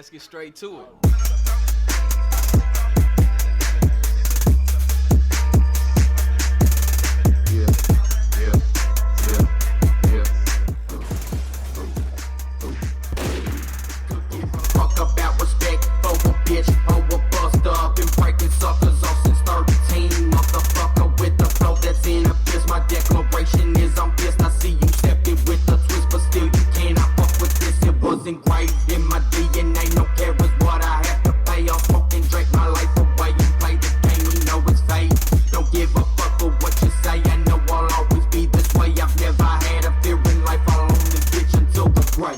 let's get straight to it. Talk about respect for a bitch or a buster. Been breaking suckers off since 13. Motherfucker with the flow that's in a fist. My declaration is I'm pissed. I see you stepping with the twist, but still you cannot fuck with this. It wasn't great in my DNA. No care is what I have to pay. I'll smoke and drink my life away. You play the game, you know it's fate. Don't give a fuck for what you say. I know I'll always be this way. I've never had a fear in life. I'll own this bitch until the grave.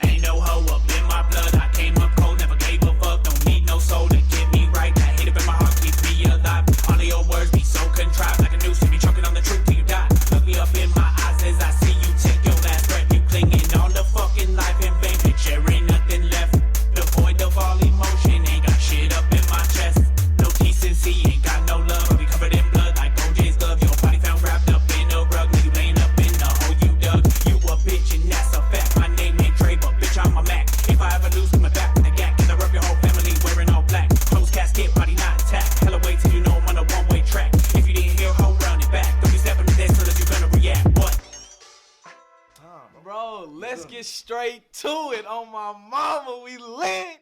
Ain't no hoe up in my blood. I came up cold, never gave a fuck. Don't need no soul to get me right. That hate up in my heart keeps me alive. All of your words be so contrived, like a noose. You be choking on the truth till you die. Look me up in my eyes as I see you take your last breath. You clinging on to fucking life in vain. Bitch, there ain't nothing left. Devoid of all emotion, ain't got shit up in my chest. No decency, ain't got no love. I be covered in blood like OJ's glove. Your body found wrapped up in a rug. You laying up in the hole you dug. You a bitch and that's a fact. My name ain't Trey, but bitch I'm a Mac. If I ever lose, come back with a gap. Cause I rub your whole family wearing all black. Closed casket, body not intact. Hella wait till you know I'm on a one-way track. If you didn't hear, ho, run it back. Don't be stepping to this unless you gonna react. What? Bro, let's get straight to it. On my mama, we lit.